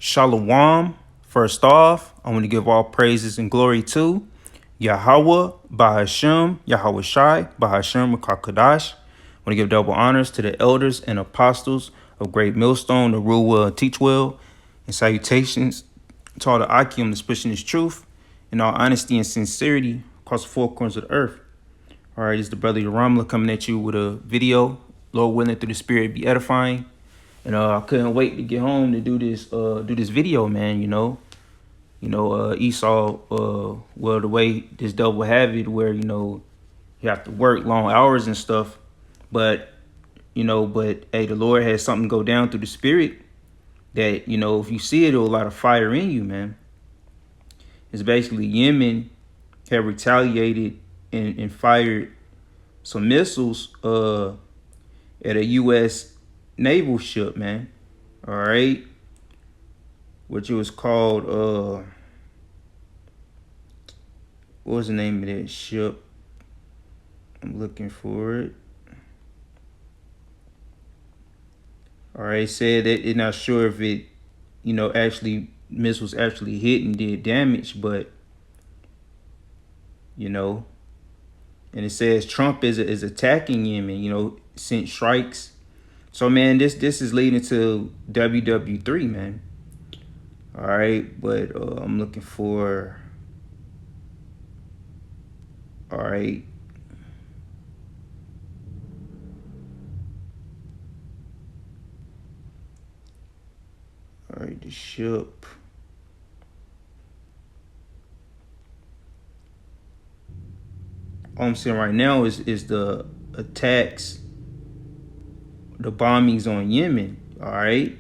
Shalom. First off, I want to give all praises and glory to Yahweh, Bahashem, Yahweh Shai, Bahashem, Kakadash. I want to give double honors to the elders and apostles of Great Millstone, the rule well and teach well, and salutations to all the Akim that's pushing this truth in all honesty and sincerity across the four corners of the earth. All right, it's the brother Yaramla coming at you with a video. Lord willing, through the Spirit, be edifying. And I couldn't wait to get home to do this video, man. Esau, well, the way this devil have it, where you have to work long hours and stuff, but hey, the Lord has something go down through the Spirit that if you see it, it'll light a fire in you, man. It's basically Yemen have retaliated and fired some missiles at a U.S. naval ship, man. All right, which it was called what was the name of that ship? I'm looking for it. All right, said that it's not sure if it actually missiles actually hit and did damage, but and it says Trump is attacking Yemen, sent strikes. So man, this is leading to WW3, man. All right, but I'm looking for. All right. All right, the ship. All I'm seeing right now is the attacks, the bombings on Yemen. All right.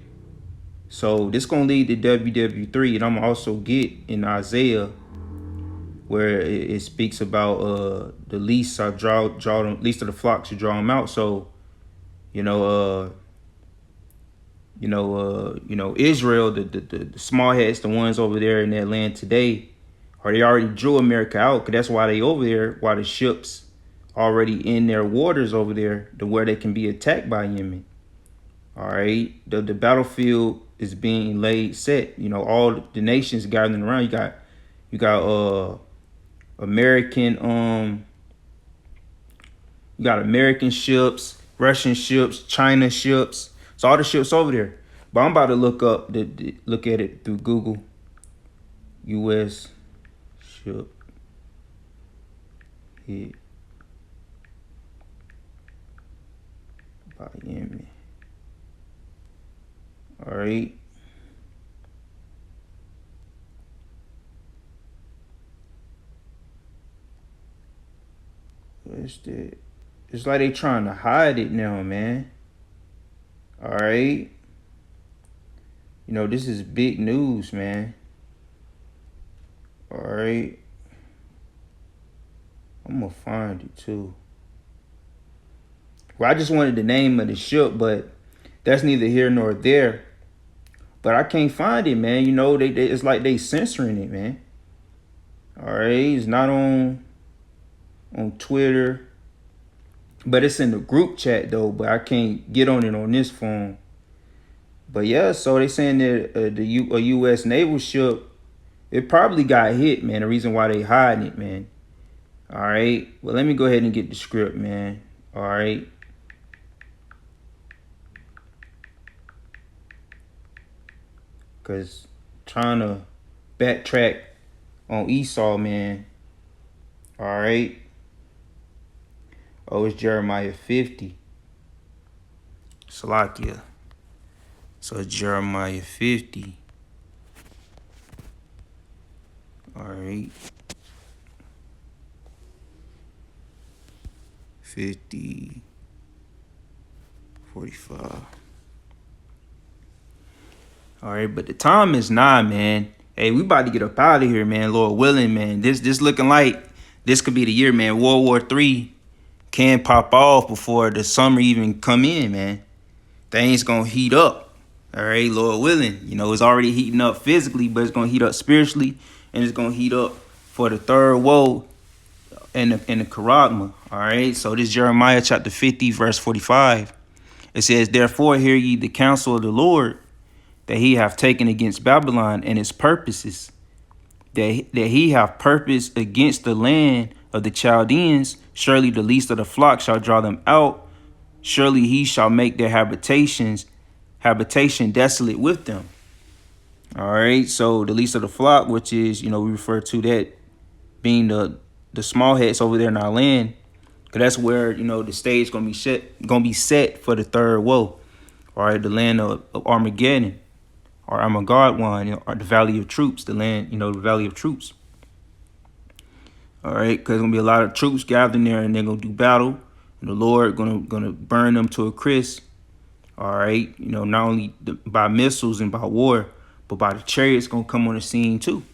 So this gonna lead to WW3, and I'm also get in Isaiah where it speaks about the least I draw them, least of the flock should draw them out. So Israel, the small heads, the ones over there in that land today, or they already drew America out, because that's why they over there, why the ships already in their waters over there to where they can be attacked by Yemen. All right, the battlefield is being set. All the nations gathering around. You got American you got American ships, Russian ships, China ships. So all the ships over there. But I'm about to look at it through Google. U.S. ship hit by Yemen. All right. It's like they trying to hide it now, man. All right. This is big news, man. All right. I'm gonna find it too. Well, I just wanted the name of the ship, but that's neither here nor there. But I can't find it, man. It's like they censoring it, man. All right, it's not on Twitter, but it's in the group chat though. But I can't get on it on this phone. But yeah, so they saying that a U.S. naval ship, it probably got hit, man. The reason why they hiding it, man. All right, well, let me go ahead and get the script, man. All right. Because trying to backtrack on Esau, man. All right. Oh, it's Jeremiah 50. Salakia. So it's Jeremiah 50. All right. 50. 45. All right, but the time is nigh, man. Hey, we about to get up out of here, man. Lord willing, man. This looking like this could be the year, man. World War III can pop off before the summer even come in, man. Things gonna heat up. All right, Lord willing. It's already heating up physically, but it's gonna heat up spiritually, and it's gonna heat up for the third woe and the charagma. All right, so this Jeremiah chapter 50, verse 45. It says, "Therefore hear ye the counsel of the Lord. that he hath taken against Babylon and its purposes, that he hath purpose against the land of the Chaldeans. Surely the least of the flock shall draw them out. Surely he shall make their habitation desolate with them. All right, so the least of the flock, which is, we refer to that being the small heads over there in our land, because that's where the stage gonna be set for the third woe. All right, the land of Armageddon, or Armageddon, or the Valley of Troops, the land, the Valley of Troops. All right, because gonna be a lot of troops gathering there, and they're gonna do battle, and the Lord gonna burn them to a crisp. All right, not only by missiles and by war, but by the chariots gonna come on the scene too.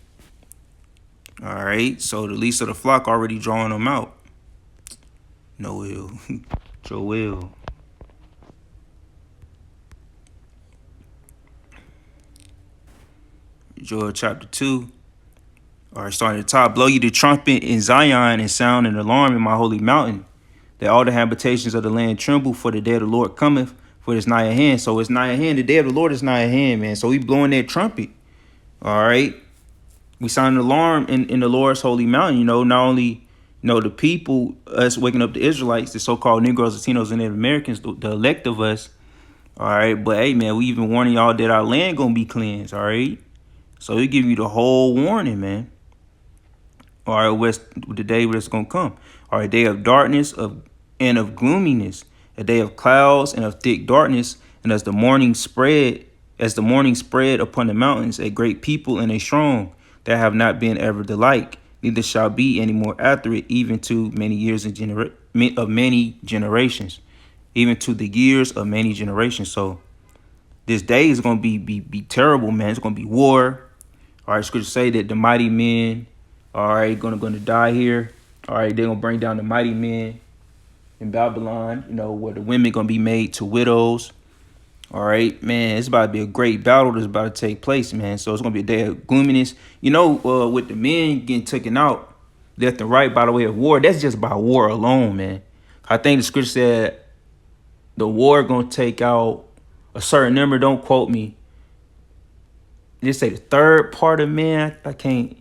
All right, so the least of the flock already drawing them out. Noel, Joel. Joel chapter 2. All right, starting at the top. Blow you the trumpet in Zion and sound an alarm in my holy mountain, that all the habitations of the land tremble, for the day of the Lord cometh, for it's nigh at hand. So it's nigh at hand. The day of the Lord is nigh at hand, man. So we blowing that trumpet. All right. We sound an alarm in the Lord's holy mountain. Not only, the people, us waking up the Israelites, the so-called Negroes, Latinos, and Native Americans, the elect of us. All right. But hey, man, we even warning y'all that our land gonna be cleansed. All right. So we give you the whole warning, man. All right, what's the day that's gonna come? All right, day of darkness and of gloominess, a day of clouds and of thick darkness, and as the morning spread upon the mountains, a great people and a strong, that have not been ever the like, neither shall be any more after it, even to many years of many generations, even to the years of many generations. So this day is gonna be terrible, man. It's gonna be war. All right, scripture say that the mighty men, all right, gonna die here. All right, they're gonna bring down the mighty men in Babylon, where the women gonna be made to widows. All right, man, it's about to be a great battle that's about to take place, man. So it's gonna be a day of gloominess. With the men getting taken out left and right by the way of war, that's just by war alone, man. I think the scripture said the war gonna take out a certain number. Don't quote me. Just say the third part of men. I can't,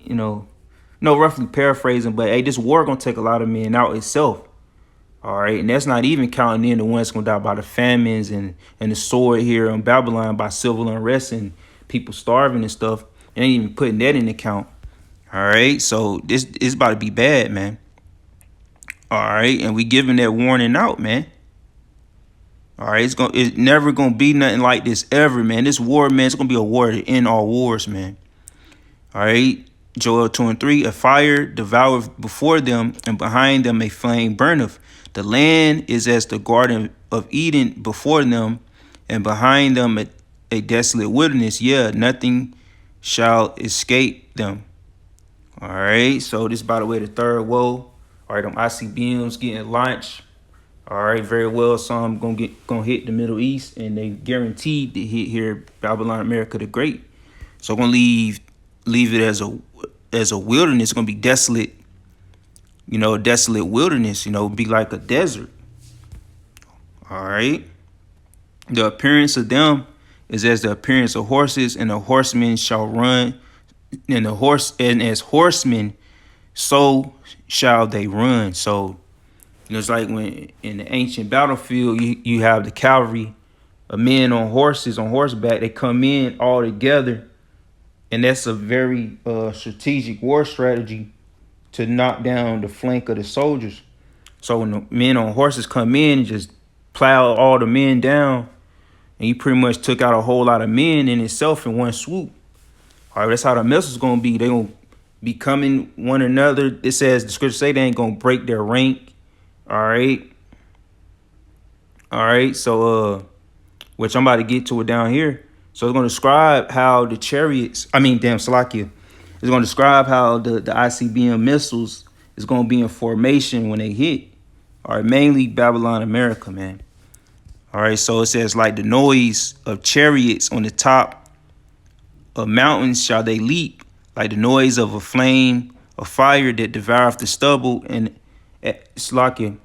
roughly paraphrasing, but hey, this war gonna take a lot of men out itself. All right, and that's not even counting in the ones gonna die by the famines and the sword here in Babylon, by civil unrest and people starving and stuff. They ain't even putting that in account. All right, so this is about to be bad, man. All right, and we giving that warning out, man. All right, it's never gonna be nothing like this ever, man. This war, man, it's gonna be a war to end all wars, man. All right, Joel 2:3, a fire devoureth before them, and behind them a flame burneth. The land is as the garden of Eden before them, and behind them a desolate wilderness. Yeah, nothing shall escape them. All right, so this, by the way, the third woe. All right, them ICBMs getting launched. All right, very well. Some gonna hit the Middle East, and they guaranteed to hit here, Babylon, America the Great. So I'm gonna leave it as a wilderness. It's gonna be desolate, a desolate wilderness. Be like a desert. All right. The appearance of them is as the appearance of horses, and the horsemen shall run, and as horsemen, so shall they run. So it's like when in the ancient battlefield, you have the cavalry of men on horseback. They come in all together, and that's a very strategic war strategy to knock down the flank of the soldiers. So when the men on horses come in and just plow all the men down, and you pretty much took out a whole lot of men in itself in one swoop. All right, that's how the missiles gonna be. They gonna be coming one another. It says, the scripture say, they ain't gonna break their rank. All right. So which I'm about to get to it down here. So it's gonna describe how the chariots, Salakia, it's gonna describe how the ICBM missiles is gonna be in formation when they hit. All right, mainly Babylon, America, man. All right, so it says, like the noise of chariots on the top of mountains shall they leap, like the noise of a flame of fire that devoureth the stubble, and Salakia.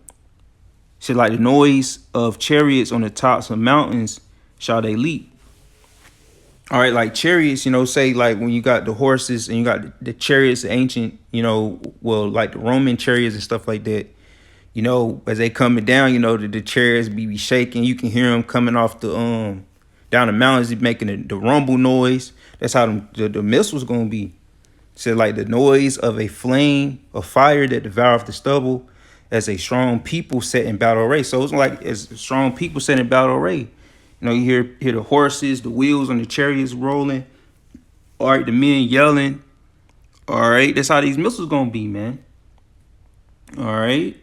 So like the noise of chariots on the tops of mountains shall they leap. All right, like chariots, say like when you got the horses and you got the chariots, the ancient, well, like the Roman chariots and stuff like that. As they coming down, the chariots be shaking. You can hear them coming off the down the mountains, making the rumble noise. That's how the missiles gonna be. So like the noise of a flame, a fire that devoureth the stubble, as a strong people set in battle array. So it's like as strong people set in battle array. You hear the horses, the wheels on the chariots rolling. All right, the men yelling. All right, that's how these missiles gonna be, man. All right.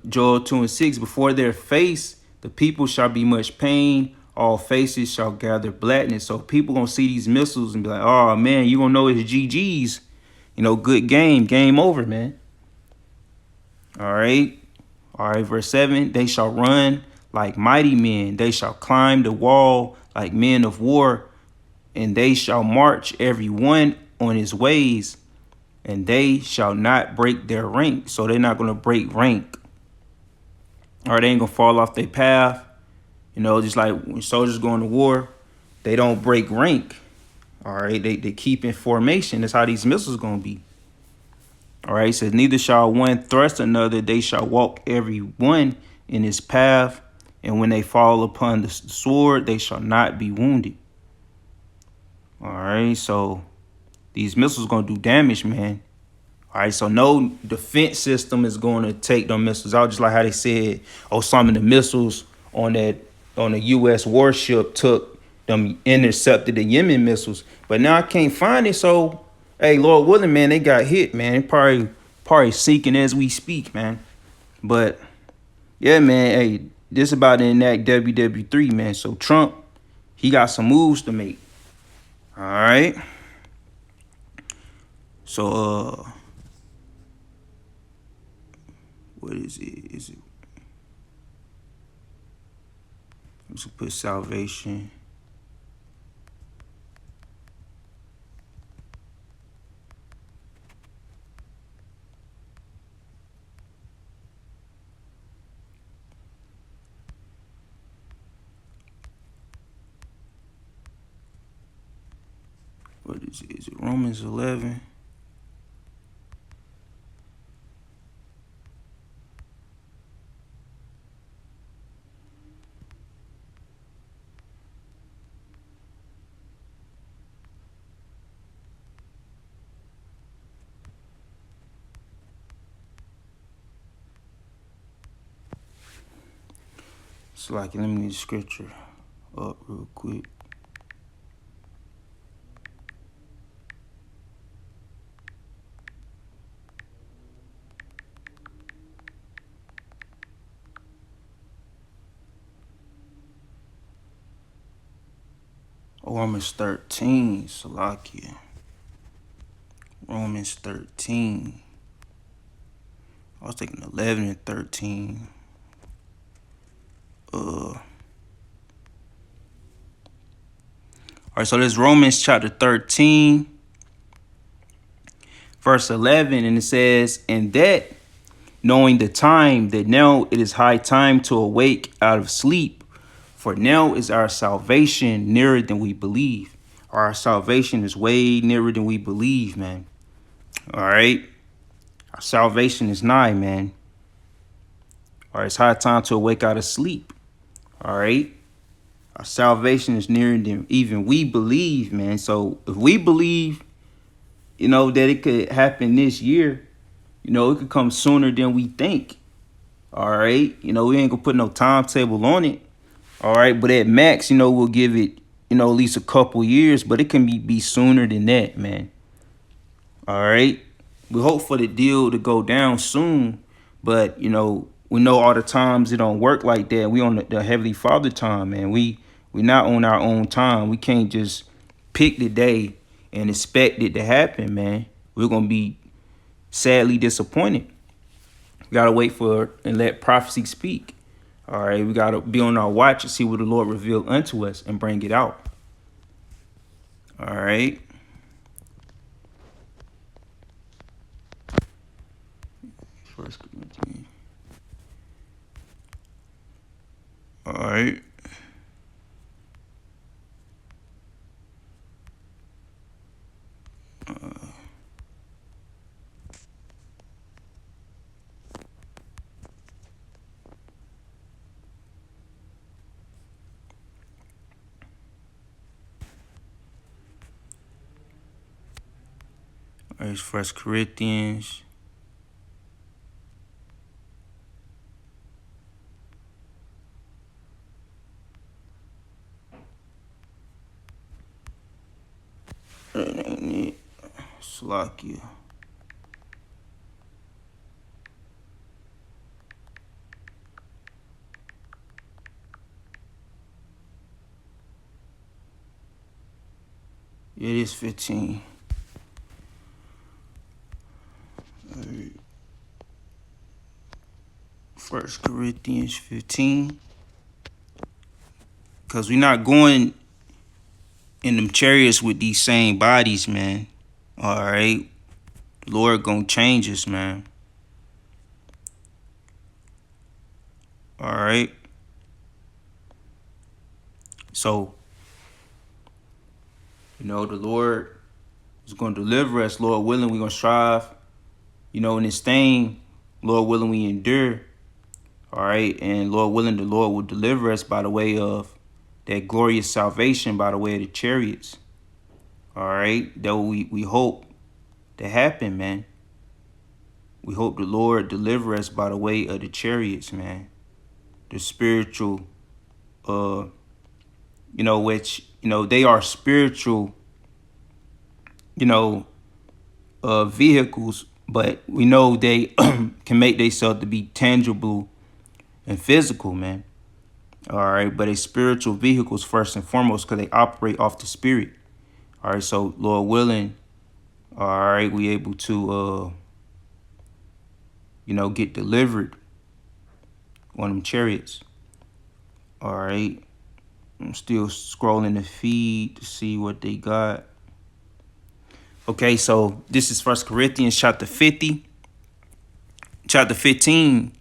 Joel 2:6. Before their face, the people shall be much pain. All faces shall gather blackness. So people gonna see these missiles and be like, "Oh man, you gonna know it's GG's." Good game over, man. All right. All right, verse 7. They shall run like mighty men. They shall climb the wall like men of war. And they shall march every one on his ways. And they shall not break their rank. So they're not going to break rank. Or they ain't going to fall off their path. Just like when soldiers go into war, they don't break rank. All right, they keep in formation. That's how these missiles going to be. All right, it says, neither shall one thrust another, they shall walk every one in his path, and when they fall upon the sword, they shall not be wounded. All right, so these missiles going to do damage, man. All right, so no defense system is going to take them missiles out, just like how they said, some of the missiles on the U.S. warship took them, intercepted the Yemen missiles. But now I can't find it, so hey, Lord willing, man, they got hit, man. They probably sinking as we speak, man. But yeah, man, hey, this about to enact WW3, man. So Trump, he got some moves to make. All right. So what is it? Let's put salvation. What is it? Is it Romans 11? So like, let me get the scripture up real quick. Romans 13, Salakia. Romans 13. I was thinking 11 and 13. All right, so this Romans chapter 13, verse 11, and it says, and that, knowing the time, that now it is high time to awake out of sleep, for now is our salvation nearer than we believe. Our salvation is way nearer than we believe, man. All right. Our salvation is nigh, man. All right, it's high time to awake out of sleep. All right. Our salvation is nearer than even we believe, man. So if we believe, that it could happen this year, it could come sooner than we think. All right. We ain't gonna put no timetable on it. All right. But at max, we'll give it, at least a couple years, but it can be sooner than that, man. All right. We hope for the deal to go down soon, but, we know all the times it don't work like that. We on the Heavenly Father time, man. We not on our own time. We can't just pick the day and expect it to happen, man. We're gonna be sadly disappointed. We gotta wait for and let prophecy speak. All right, we gotta be on our watch and see what the Lord revealed unto us and bring it out. All right. First Corinthians. All right. It's First Corinthians. That ain't it. Slovakia. It is 15. Right. First Corinthians 15. Because we're not going in them chariots with these same bodies, man. All right. The Lord gonna change us, man. All right. So, the Lord is going to deliver us, Lord willing. We're going to strive, in this thing, Lord willing, we endure. All right. And Lord willing, the Lord will deliver us by the way of that glorious salvation, by the way of the chariots. All right. That we hope to happen, man. We hope the Lord deliver us by the way of the chariots, man. The spiritual, which, they are spiritual, vehicles, but we know they can make themselves to be tangible and physical, man. All right. But they spiritual vehicles first and foremost, because they operate off the spirit. All right. So Lord willing, all right, we able to, get delivered on them chariots. All right. I'm still scrolling the feed to see what they got. Okay, so this is 1 Corinthians chapter 15,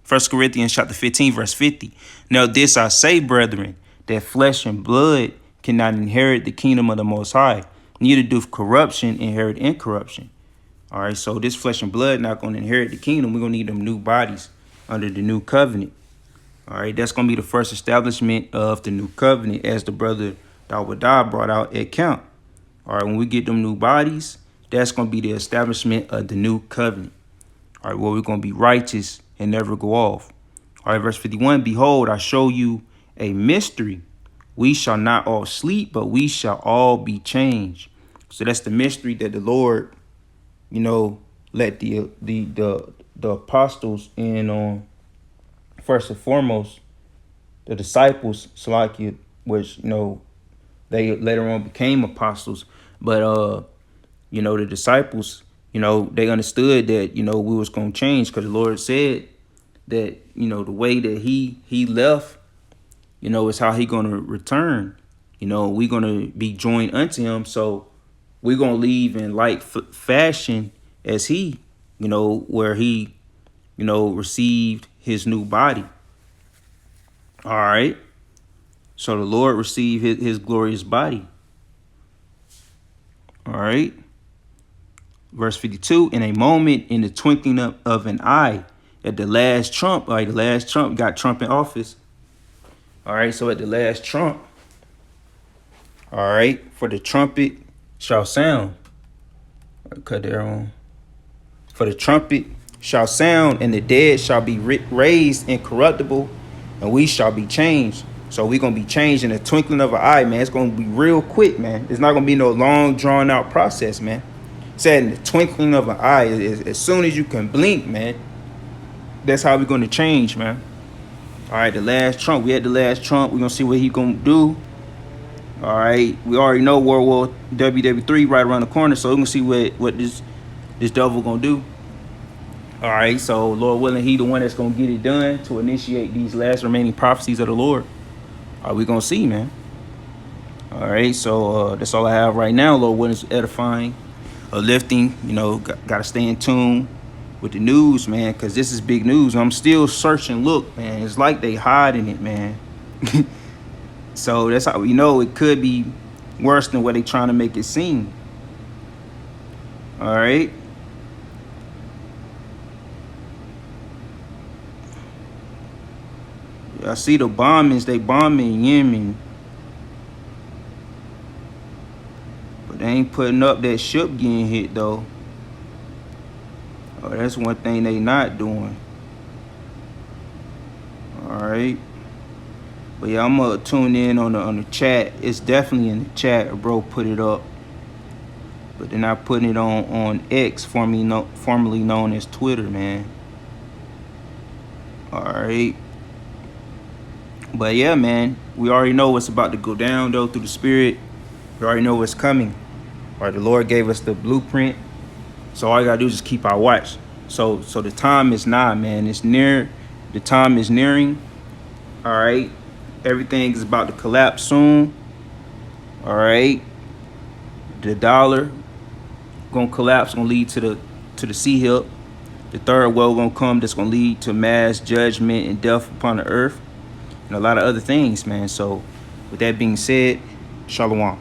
First Corinthians chapter 15, verse 50. Now this I say, brethren, that flesh and blood cannot inherit the kingdom of the Most High, neither doth corruption inherit incorruption. All right, so this flesh and blood not going to inherit the kingdom. We're going to need them new bodies under the new covenant. All right, that's going to be the first establishment of the new covenant, as the brother Dawadah brought out at camp. All right, when we get them new bodies, that's going to be the establishment of the new covenant. All right, where we're going to be righteous and never go off. All right, verse 51, behold, I show you a mystery. We shall not all sleep, but we shall all be changed. So that's the mystery that the Lord, let the apostles in on. First and foremost, the disciples, Salakia, which, they later on became apostles. But, the disciples, they understood that, we was going to change, because the Lord said that, the way that he left, is how he going to return. We're going to be joined unto him. So we're going to leave in like fashion as he, where he, received his new body. All right. So the Lord received his glorious body. All right. Verse 52, in a moment, in the twinkling of an eye, at the last trump, the last trump got Trump in office. All right. So at the last trump, all right, for the trumpet shall sound. Cut there on. For the trumpet shall sound, and the dead shall be raised incorruptible, and we shall be changed. So we're going to be changed in the twinkling of an eye, man. It's going to be real quick, man. It's not going to be no long, drawn-out process, man. It said in the twinkling of an eye, as soon as you can blink, man. That's how we're going to change, man. All right, the last trump. We had the last trump. We're going to see what he going to do. All right, we already know World War WW3 right around the corner, so we're going to see what this devil going to do. All right, so Lord willing, he the one that's going to get it done to initiate these last remaining prophecies of the Lord. Are we going to see, man? All right, so that's all I have right now. Lord willing, is edifying, lifting, got to stay in tune with the news, man, because this is big news. I'm still searching. Look, man, it's like they hiding it, man. So that's how we know it could be worse than what they trying to make it seem. All right. I see the bombings. They bombing Yemen. But they ain't putting up that ship getting hit, though. Oh, that's one thing they not doing. All right. But yeah, I'm gonna tune in on the chat. It's definitely in the chat. Bro put it up. But they're not putting it on X, formerly known as Twitter, man. All right. But yeah, man, we already know what's about to go down though through the Spirit. We already know what's coming. All right, the Lord gave us the blueprint. So all you gotta do is just keep our watch. So the time is nigh, man. It's near. The time is nearing. All right. Everything is about to collapse soon. All right. The dollar gonna collapse, gonna lead to the sea hip. The third wave gonna come that's gonna lead to mass judgment and death upon the earth and a lot of other things, man. So with that being said, shalom.